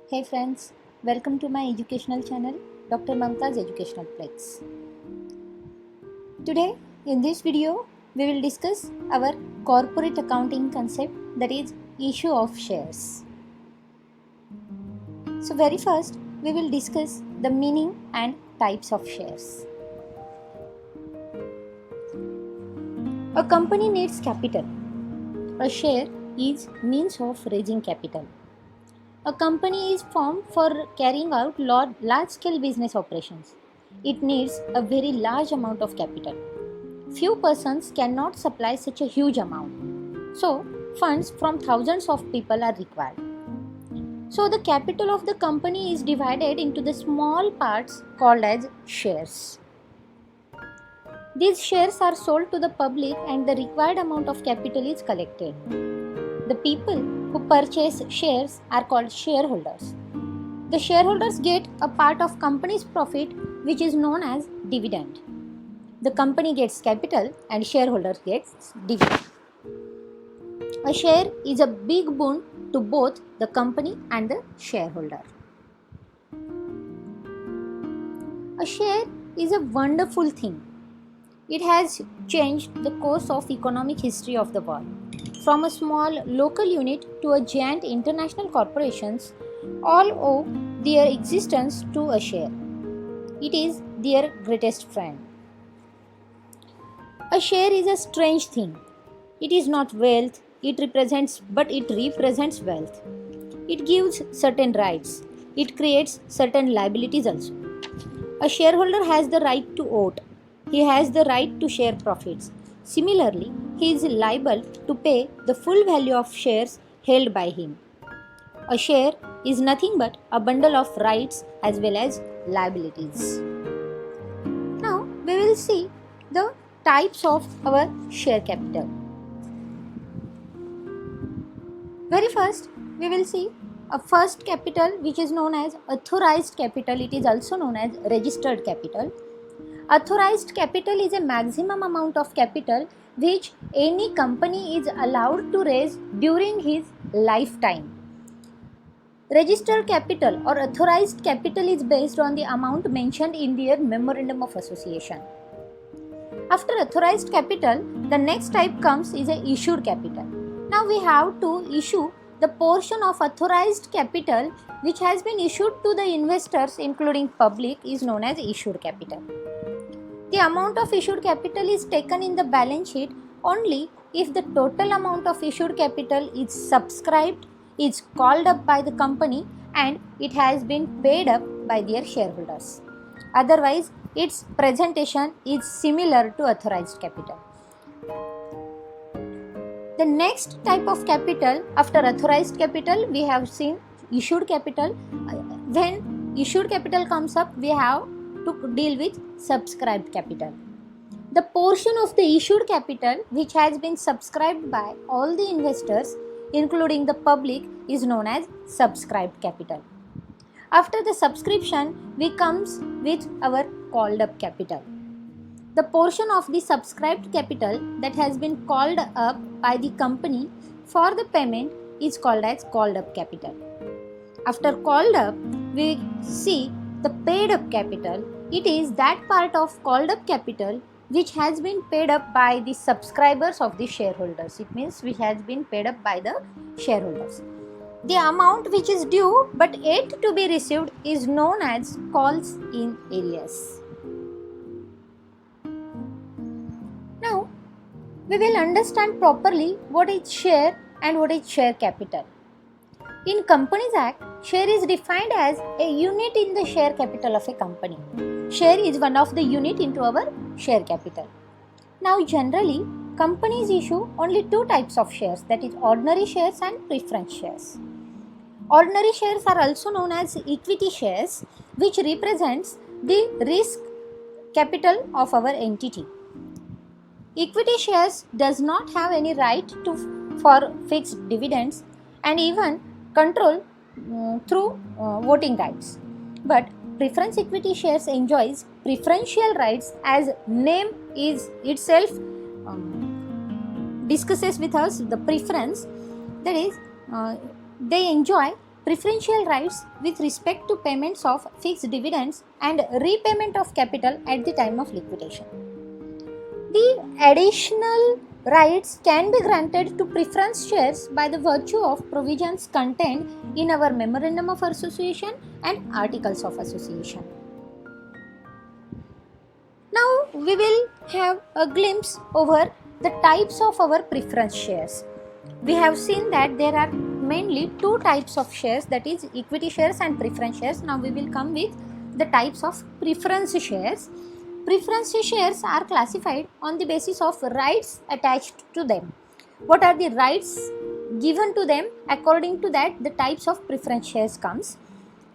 Hey friends, welcome to my educational channel, Dr. Mamta's Educational Plex. Today, in this video, we will discuss our corporate accounting concept, that is issue of shares. So very first, we will discuss the meaning and types of shares. A company needs capital. A share is means of raising capital. A company is formed for carrying out large-scale business operations. It needs a very large amount of capital. Few persons cannot supply such a huge amount. So, funds from thousands of people are required. So, the capital of the company is divided into the small parts called as shares. These shares are sold to the public and the required amount of capital is collected. The people who purchase shares are called shareholders. The shareholders get a part of company's profit which is known as dividend. The company gets capital and shareholders gets dividend. A share is a big boon to both the company and the shareholder. A share is a wonderful thing. It has changed the course of economic history of the world. From a small local unit to a giant international corporations, all owe their existence to a share. It is their greatest friend. A share is a strange thing. It is not wealth, it represents wealth. It gives certain rights. It creates certain liabilities also. A shareholder has the right to vote. He has the right to share profits. Similarly, he is liable to pay the full value of shares held by him. A share is nothing but a bundle of rights as well as liabilities. Now, we will see the types of our share capital. Very first, we will see a first capital which is known as authorized capital. It is also known as registered capital. Authorized capital is a maximum amount of capital which any company is allowed to raise during his lifetime. Registered capital or authorized capital is based on the amount mentioned in their memorandum of association. After authorized capital, the next type comes is a issued capital. Now we have to issue the portion of authorized capital which has been issued to the investors including public is known as issued capital. The amount of issued capital is taken in the balance sheet only if the total amount of issued capital is subscribed, is called up by the company and it has been paid up by their shareholders. Otherwise, its presentation is similar to authorized capital. The next type of capital after authorized capital, we have seen issued capital. When issued capital comes up, we have to deal with subscribed capital. The portion of the issued capital which has been subscribed by all the investors including the public is known as subscribed capital. After the subscription, we comes with our called up capital. The portion of the subscribed capital that has been called up by the company for the payment is called as called up capital. After called up, we see the paid up capital. It is that part of called up capital which has been paid up by the subscribers of the shareholders. It means which has been paid up by the shareholders. The amount which is due but yet to be received is known as calls in arrears. Now, we will understand properly what is share and what is share capital. In Companies Act, share is defined as a unit in the share capital of a company. Share is one of the unit into our share capital. Now, generally, companies issue only two types of shares, that is ordinary shares and preference shares. Ordinary shares are also known as equity shares, which represents the risk capital of our entity. Equity shares does not have any right for fixed dividends and even control through voting rights. But preference equity shares enjoys preferential rights as name is itself discusses with us the preference, that is they enjoy preferential rights with respect to payments of fixed dividends and repayment of capital at the time of liquidation. The additional rights can be granted to preference shares by the virtue of provisions contained in our Memorandum of Association and Articles of Association. Now we will have a glimpse over the types of our preference shares. We have seen that there are mainly two types of shares, that is equity shares and preference shares. Now we will come with the types of preference shares. Preference shares are classified on the basis of rights attached to them. What are the rights given to them? According to that, the types of preference shares comes.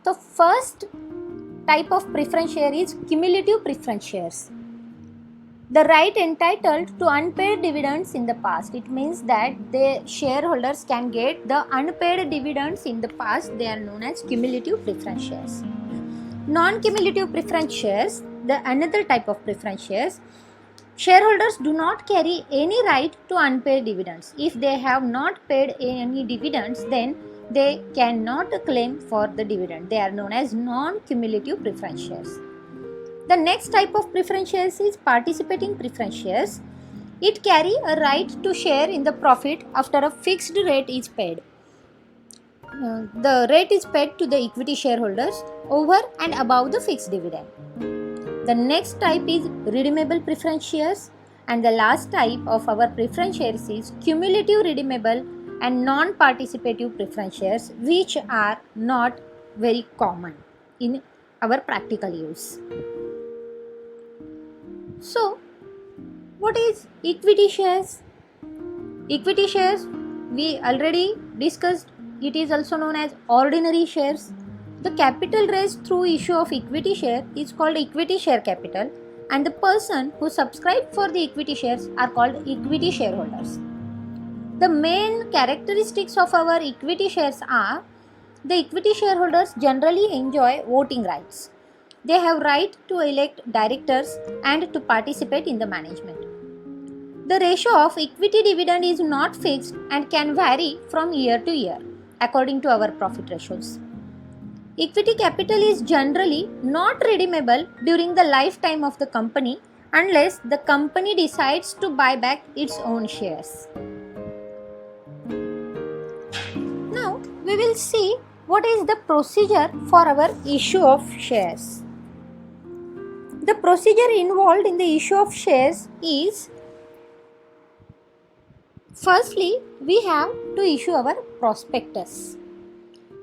The first type of preference share is cumulative preference shares. The right entitled to unpaid dividends in the past. It means that the shareholders can get the unpaid dividends in the past. They are known as cumulative preference shares. Non-cumulative preference shares, the another type of preference shares. Shareholders do not carry any right to unpaid dividends. If they have not paid any dividends, then they cannot claim for the dividend. They are known as non-cumulative preference shares. The next type of preference shares is participating preference shares. It carry a right to share in the profit after a fixed rate is paid. The rate is paid to the equity shareholders over and above the fixed dividend. The next type is redeemable preference shares, and the last type of our preference shares is cumulative redeemable and non-participative preference shares, which are not very common in our practical use. So, what is equity shares? Equity shares we already discussed. It is also known as ordinary shares. The capital raised through issue of equity share is called equity share capital, and the person who subscribed for the equity shares are called equity shareholders. The main characteristics of our equity shares are: the equity shareholders generally enjoy voting rights. They have right to elect directors and to participate in the management. The ratio of equity dividend is not fixed and can vary from year to year according to our profit ratios. Equity capital is generally not redeemable during the lifetime of the company unless the company decides to buy back its own shares. Now we will see what is the procedure for our issue of shares. The procedure involved in the issue of shares is: firstly, we have to issue our prospectus.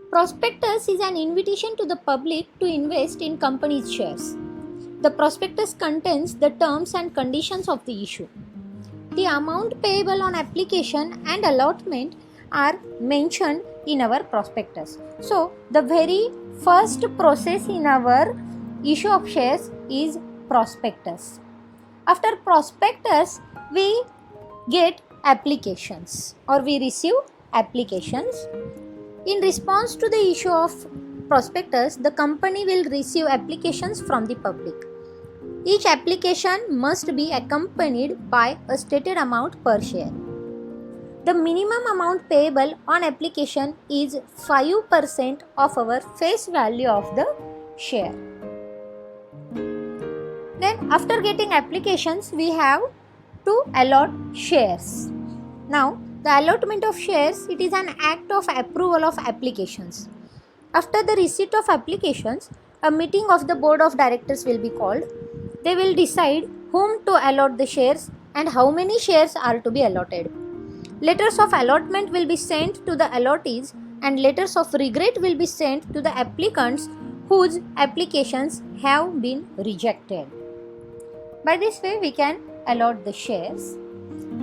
Prospectus is an invitation to the public to invest in company's shares. The prospectus contains the terms and conditions of the issue. The amount payable on application and allotment are mentioned in our prospectus. So, the very first process in our issue of shares is prospectus. After prospectus, we get applications or we receive applications. In response to the issue of prospectus, the company will receive applications from the public. Each application must be accompanied by a stated amount per share. The minimum amount payable on application is 5% of our face value of the share. Then after getting applications, we have to allot shares. Now, the allotment of shares, it is an act of approval of applications. After the receipt of applications, a meeting of the board of directors will be called. They will decide whom to allot the shares and how many shares are to be allotted. Letters of allotment will be sent to the allottees and letters of regret will be sent to the applicants whose applications have been rejected. By this way, we can allot the shares.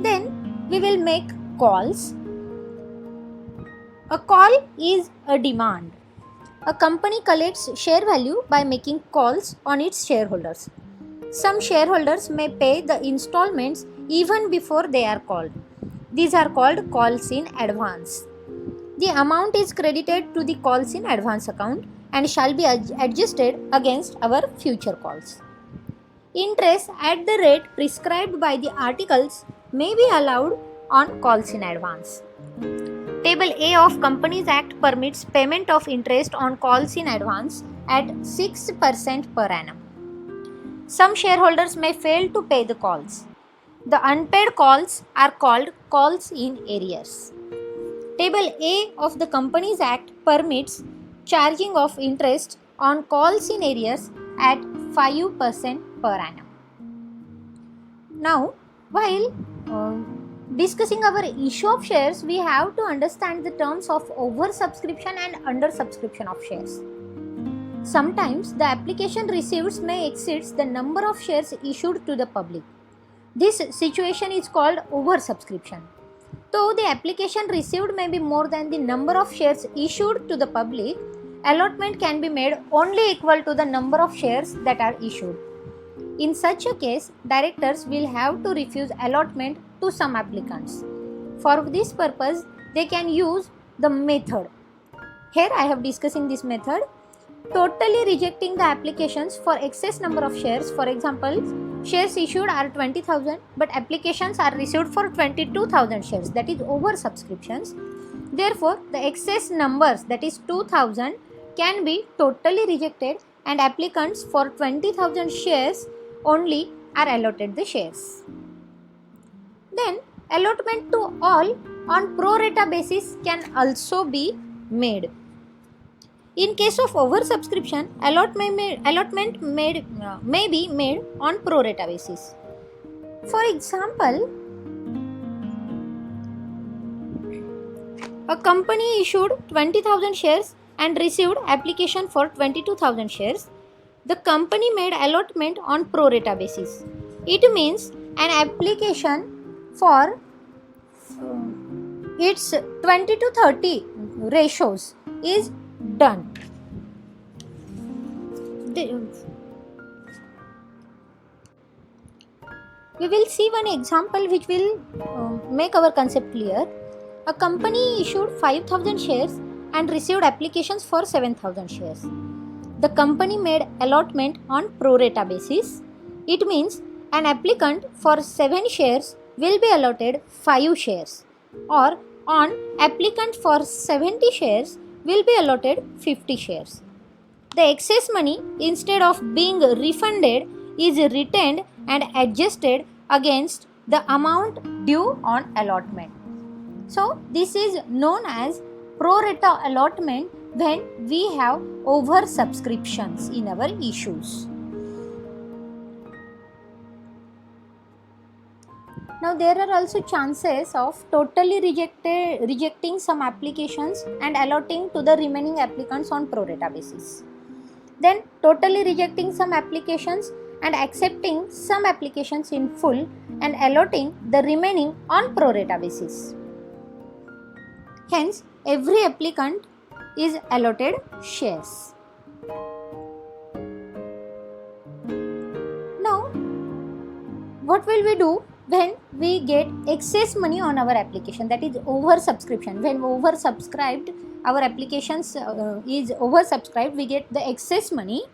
Then we will make calls. A call is a demand. A company collects share value by making calls on its shareholders. Some shareholders may pay the installments even before they are called. These are called calls in advance. The amount is credited to the calls in advance account and shall be adjusted against our future calls. Interest at the rate prescribed by the articles may be allowed on calls in advance. Table A of Companies Act permits payment of interest on calls in advance at 6% per annum. Some shareholders may fail to pay the calls. The unpaid calls are called calls in arrears. Table A of the Companies Act permits charging of interest on calls in arrears at 5% per annum. Now, while discussing our issue of shares, we have to understand the terms of oversubscription and undersubscription of shares. Sometimes the application received may exceed the number of shares issued to the public. This situation is called oversubscription. Though the application received may be more than the number of shares issued to the public, allotment can be made only equal to the number of shares that are issued. In such a case, directors will have to refuse allotment to some applicants. For this purpose, they can use the method. Here I have discussing this method. Totally rejecting the applications for excess number of shares. For example, shares issued are 20,000 but applications are received for 22,000 shares, that is oversubscriptions. Therefore, the excess numbers, that is 2,000, can be totally rejected and applicants for 20,000 shares only are allotted the shares. Then allotment to all on pro rata basis can also be made. In case of oversubscription, allotment may be made on pro rata basis. For example, a company issued 20,000 shares and received application for 22,000 shares. The company made allotment on pro rata basis. It means an application for its 20 to 30 ratios is done. We will see one example which will make our concept clear. A company issued 5,000 shares and received applications for 7,000 shares. The company made allotment on pro rata basis. It means an applicant for 7 shares will be allotted 5 shares, or on applicant for 70 shares will be allotted 50 shares. The excess money, instead of being refunded, is retained and adjusted against the amount due on allotment. So this is known as pro rata allotment when we have oversubscriptions in our issues. Now there are also chances of totally rejecting some applications and allotting to the remaining applicants on pro rata basis. Then totally rejecting some applications and accepting some applications in full and allotting the remaining on pro rata basis. Hence, every applicant is allotted shares. Now, what will we do when we get excess money on our application, that is oversubscription? When oversubscribed, our applications is oversubscribed, we get the excess money.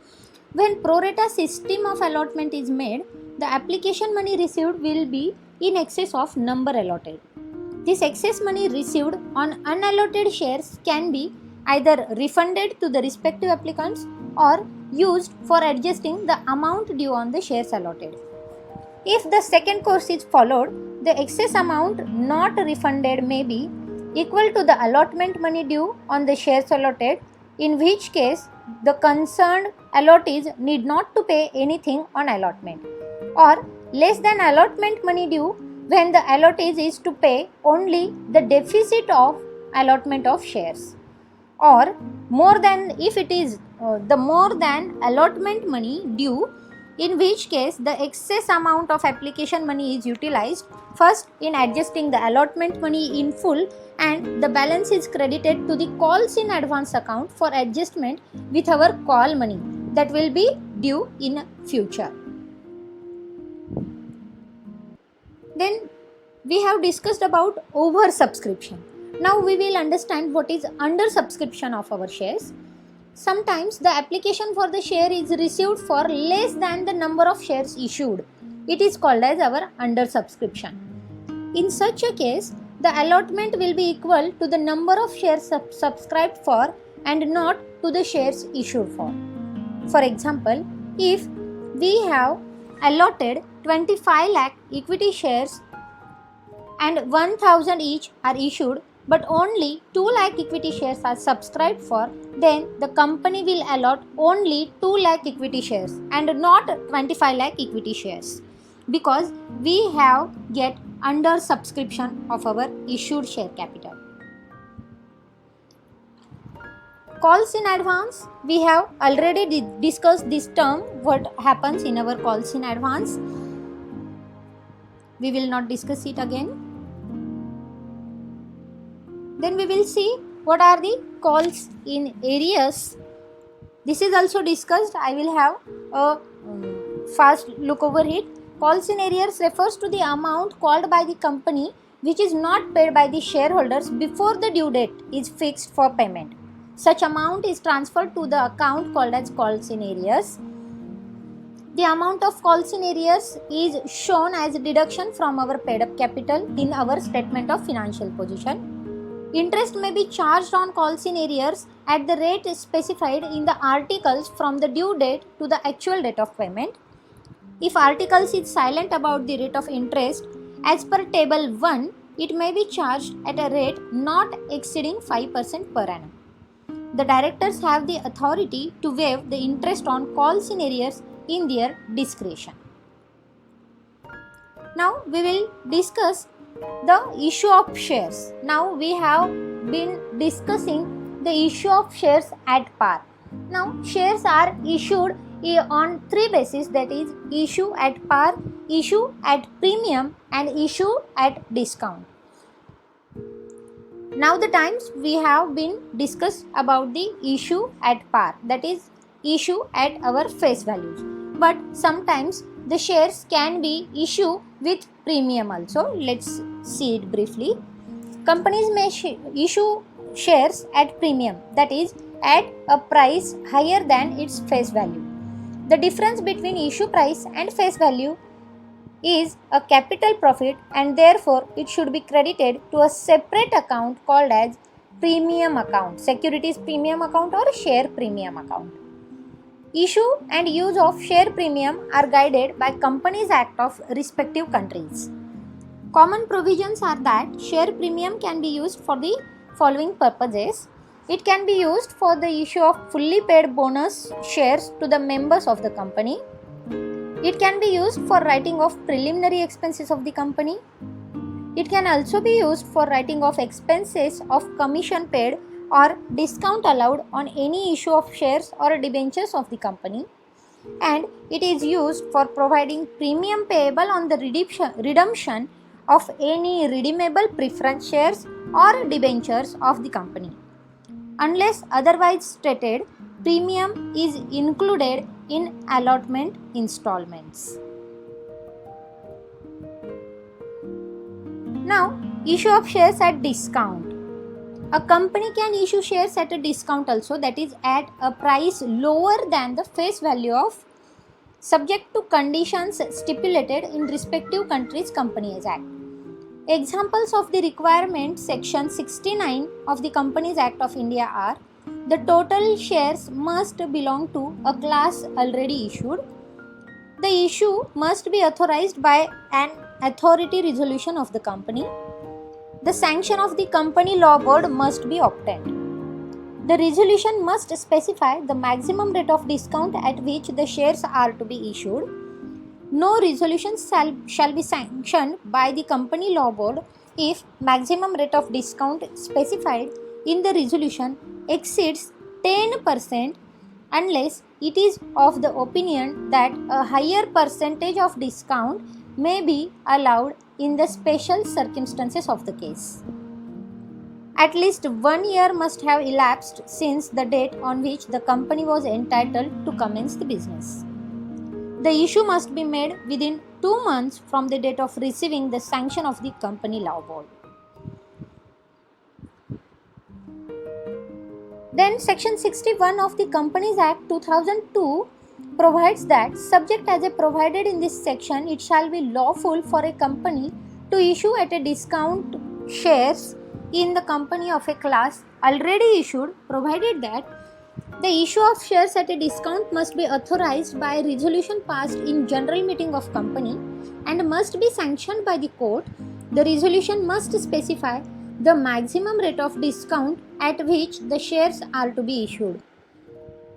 When pro rata system of allotment is made, the application money received will be in excess of number allotted. This excess money received on unallotted shares can be either refunded to the respective applicants or used for adjusting the amount due on the shares allotted. If the second course is followed, the excess amount not refunded may be equal to the allotment money due on the shares allotted, in which case the concerned allottees need not to pay anything on allotment, or less than allotment money due when the allottees is to pay only the deficit of allotment of shares, or more than if it is the more than allotment money due, in which case the excess amount of application money is utilized first in adjusting the allotment money in full, and the balance is credited to the calls in advance account for adjustment with our call money that will be due in future. Then we have discussed about oversubscription. Now we will understand what is undersubscription of our shares. Sometimes the application for the share is received for less than the number of shares issued. It is called as our undersubscription. In such a case, the allotment will be equal to the number of shares subscribed for and not to the shares issued for. For example, if we have allotted 25 lakh equity shares and 1000 each are issued, but only 2 lakh equity shares are subscribed for, then the company will allot only 2 lakh equity shares and not 25 lakh equity shares, because we have get under subscription of our issued share capital. Calls in advance, we have already discussed this term, what happens in our calls in advance. We will not discuss it again. Then we will see what are the calls in arrears. This is also discussed. I will have a fast look over it. Calls in arrears refers to the amount called by the company which is not paid by the shareholders before the due date is fixed for payment. Such amount is transferred to the account called as calls in arrears. The amount of calls in arrears is shown as a deduction from our paid up capital in our statement of financial position. Interest may be charged on calls in arrears at the rate specified in the articles from the due date to the actual date of payment. If articles is silent about the rate of interest, as per table 1, it may be charged at a rate not exceeding 5% per annum. The directors have the authority to waive the interest on calls in arrears in their discretion. Now we will discuss the issue of shares. Now we have been discussing the issue of shares at par. Now shares are issued on 3 bases, that is issue at par, issue at premium and issue at discount. Now the times we have been discussed about the issue at par, that is issue at our face values, but sometimes the shares can be issued with premium also. Let's see it briefly. Companies may issue shares at premium, that is at a price higher than its face value. The difference between issue price and face value is a capital profit, and therefore it should be credited to a separate account called as premium account, securities premium account or share premium account. Issue and use of share premium are guided by Companies Act of respective countries. Common provisions are that share premium can be used for the following purposes. It can be used for the issue of fully paid bonus shares to the members of the company. It can be used for writing off preliminary expenses of the company. It can also be used for writing off expenses of commission paid or discount allowed on any issue of shares or debentures of the company. And it is used for providing premium payable on the redemption of any redeemable preference shares or debentures of the company. Unless otherwise stated, premium is included in allotment installments. Now, issue of shares at discount. A company can issue shares at a discount also, that is at a price lower than the face value of, subject to conditions stipulated in respective countries' Companies Act. Examples of the requirement section 69 of the Companies Act of India are: the total shares must belong to a class already issued. The issue must be authorized by an authority resolution of the company. The sanction of the company law board must be obtained. The resolution must specify the maximum rate of discount at which the shares are to be issued. No resolution shall be sanctioned by the company law board if maximum rate of discount specified in the resolution exceeds 10% unless it is of the opinion that a higher percentage of discount may be allowed in the special circumstances of the case. At least 1 year must have elapsed since the date on which the company was entitled to commence the business. The issue must be made within 2 months from the date of receiving the sanction of the company law board. Then section 61 of the Companies Act 2002 provides that, subject as provided in this section, it shall be lawful for a company to issue at a discount shares in the company of a class already issued, provided that the issue of shares at a discount must be authorized by a resolution passed in general meeting of company and must be sanctioned by the court. The resolution must specify the maximum rate of discount at which the shares are to be issued.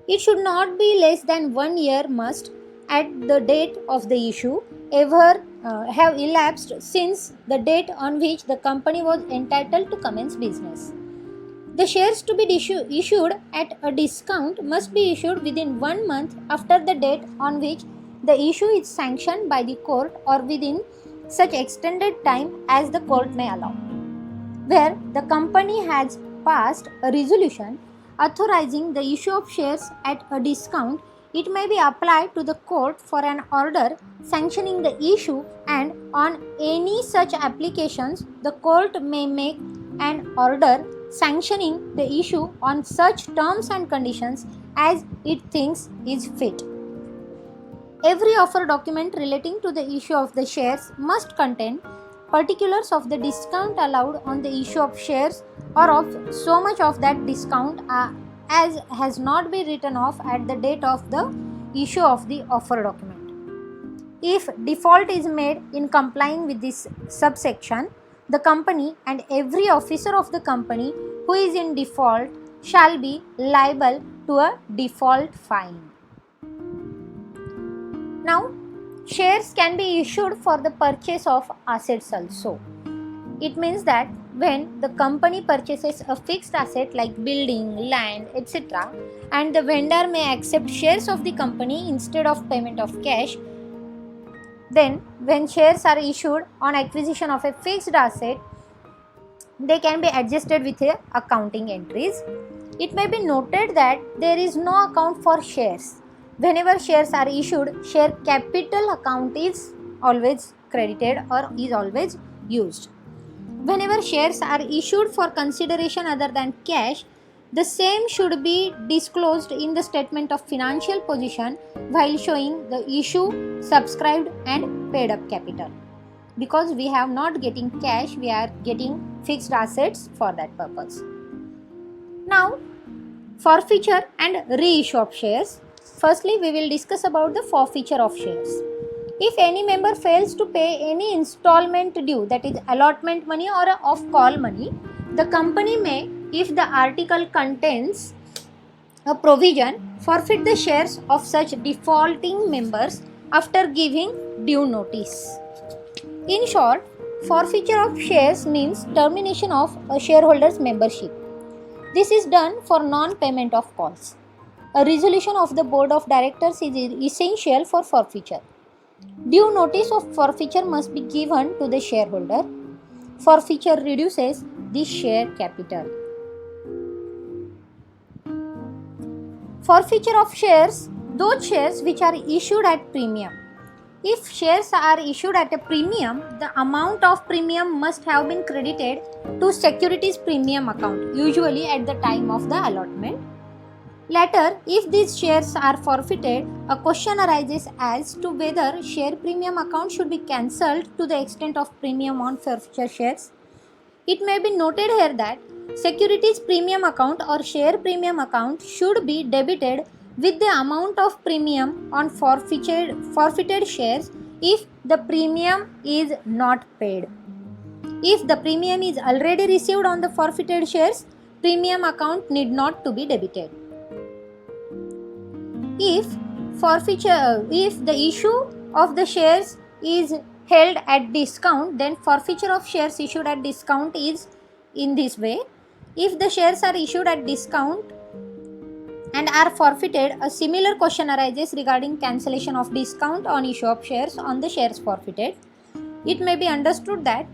It should not be less than 1 year must at the date of the issue ever have elapsed since the date on which the company was entitled to commence business. The shares to be issued at a discount must be issued within 1 month after the date on which the issue is sanctioned by the court or within such extended time as the court may allow. Where the company has passed a resolution authorizing the issue of shares at a discount, it may be applied to the court for an order sanctioning the issue, and on any such applications the court may make an order sanctioning the issue on such terms and conditions as it thinks is fit. Every offer document relating to the issue of the shares must contain particulars of the discount allowed on the issue of shares or of so much of that discount as has not been written off at the date of the issue of the offer document. If default is made in complying with this subsection, the company and every officer of the company who is in default shall be liable to a default fine. Now, shares can be issued for the purchase of assets also. It means that when the company purchases a fixed asset like building, land, etc., and the vendor may accept shares of the company instead of payment of cash, then when shares are issued on acquisition of a fixed asset, they can be adjusted with accounting entries. It may be noted that there is no account for shares. Whenever shares are issued, share capital account is always credited or is always used. Whenever shares are issued for consideration other than cash, the same should be disclosed in the statement of financial position while showing the issue, subscribed and paid up capital. Because we have not getting cash, we are getting fixed assets for that purpose. Now, forfeiture and reissue of shares. Firstly, we will discuss about the forfeiture of shares. If any member fails to pay any installment due, that is allotment money or off-call money, the company may, if the article contains a provision, forfeit the shares of such defaulting members after giving due notice. In short, forfeiture of shares means termination of a shareholder's membership. This is done for non-payment of calls. A resolution of the board of directors is essential for forfeiture. Due notice of forfeiture must be given to the shareholder. Forfeiture reduces the share capital. Forfeiture of shares, those shares which are issued at premium. If shares are issued at a premium, the amount of premium must have been credited to securities premium account, usually at the time of the allotment. Later, if these shares are forfeited, a question arises as to whether share premium account should be cancelled to the extent of premium on forfeiture shares. It may be noted here that securities premium account or share premium account should be debited with the amount of premium on forfeited shares if the premium is not paid. If the premium is already received on the forfeited shares, premium account need not to be debited. If the issue of the shares is held at discount, then forfeiture of shares issued at discount is in this way. If the shares are issued at discount and are forfeited, a similar question arises regarding cancellation of discount on issue of shares on the shares forfeited. It may be understood that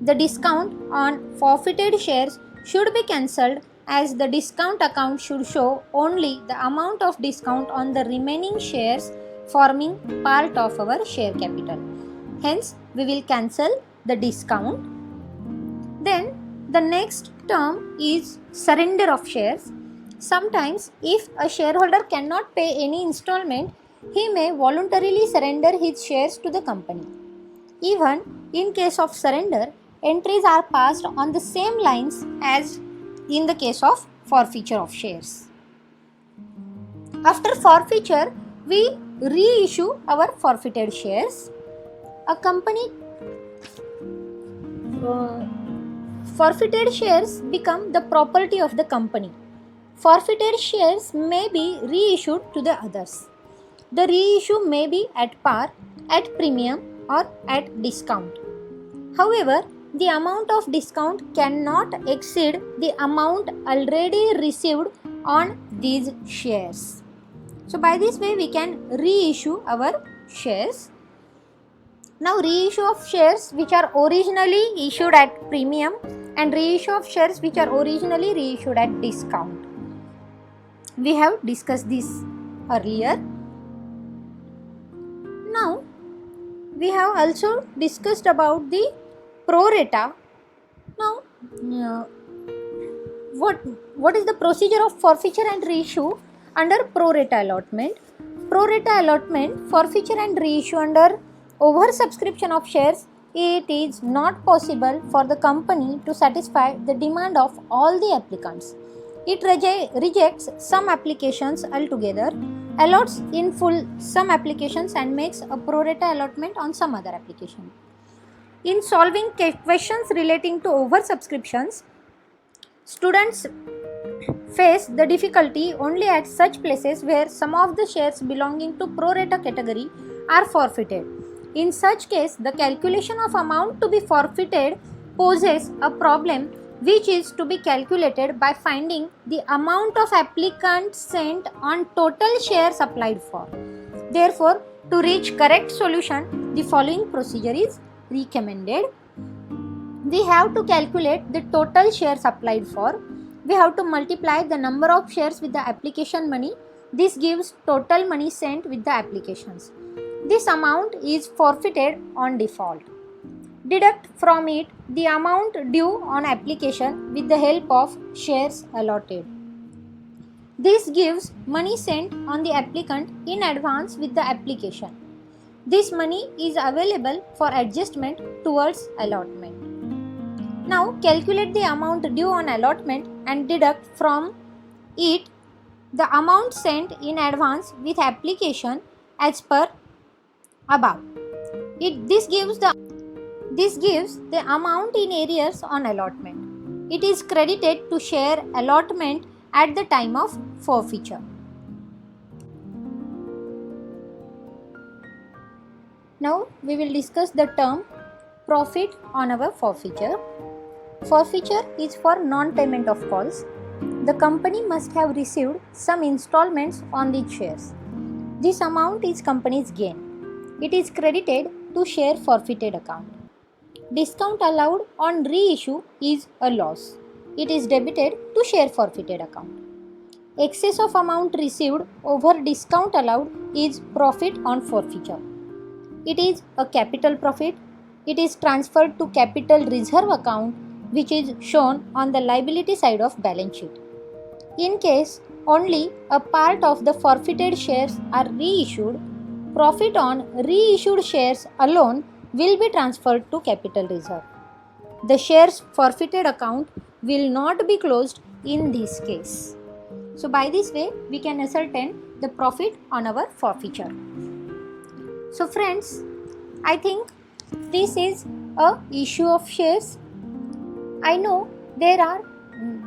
the discount on forfeited shares should be cancelled, as the discount account should show only the amount of discount on the remaining shares forming part of our share capital. Hence, we will cancel the discount. Then, the next term is surrender of shares. Sometimes, if a shareholder cannot pay any installment, he may voluntarily surrender his shares to the company. Even in case of surrender, entries are passed on the same lines as in the case of forfeiture of shares. After forfeiture, we reissue our forfeited shares. A company forfeited shares become the property of the company. Forfeited shares may be reissued to the others. The reissue may be at par, at premium, or at discount. However, the amount of discount cannot exceed the amount already received on these shares. So by this way we can reissue our shares. Now reissue of shares which are originally issued at premium and reissue of shares which are originally reissued at discount. We have discussed this earlier. Now we have also discussed about the pro rata. Now what is the procedure of forfeiture and reissue under pro rata allotment? Pro rata allotment, forfeiture and reissue under oversubscription of shares, it is not possible for the company to satisfy the demand of all the applicants. It rejects some applications altogether, allots in full some applications and makes a pro rata allotment on some other application. In solving questions relating to oversubscriptions, students face the difficulty only at such places where some of the shares belonging to pro rata category are forfeited. In such case, the calculation of amount to be forfeited poses a problem which is to be calculated by finding the amount of applicants sent on total shares applied for. Therefore, to reach correct solution, the following procedure is recommended. We have to calculate the total shares applied for. We have to multiply the number of shares with the application money. This gives total money sent with the applications. This amount is forfeited on default. Deduct from it the amount due on application with the help of shares allotted. This gives money sent on the applicant in advance with the application. This money is available for adjustment towards allotment. Now calculate the amount due on allotment and deduct from it the amount sent in advance with application as per above. This gives the amount in arrears on allotment. It is credited to share allotment at the time of forfeiture. Now we will discuss the term profit on our forfeiture. Forfeiture is for non-payment of calls. The company must have received some installments on these shares. This amount is company's gain. It is credited to share forfeited account. Discount allowed on reissue is a loss. It is debited to share forfeited account. Excess of amount received over discount allowed is profit on forfeiture. It is a capital profit. It is transferred to capital reserve account which is shown on the liability side of balance sheet. In case only a part of the forfeited shares are reissued, profit on reissued shares alone will be transferred to capital reserve. The shares forfeited account will not be closed in this case. So by this way we can ascertain the profit on our forfeiture. So friends, I think this is a issue of shares. I know there are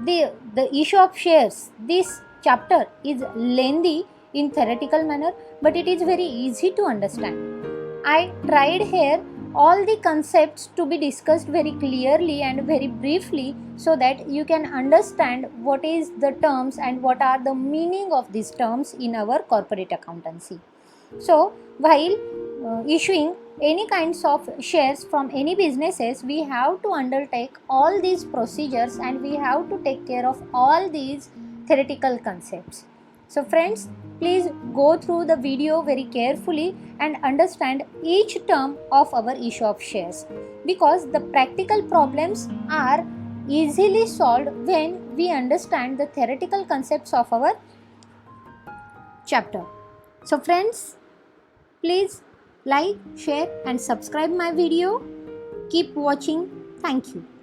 the issue of shares. This chapter is lengthy in theoretical manner, but it is very easy to understand. I tried here all the concepts to be discussed very clearly and very briefly so that you can understand what is the terms and what are the meaning of these terms in our corporate accountancy. So while issuing any kinds of shares from any businesses, we have to undertake all these procedures and we have to take care of all these theoretical concepts. So friends, please go through the video very carefully and understand each term of our issue of shares, because the practical problems are easily solved when we understand the theoretical concepts of our chapter. So friends, please like, share and subscribe my video. Keep watching Thank you.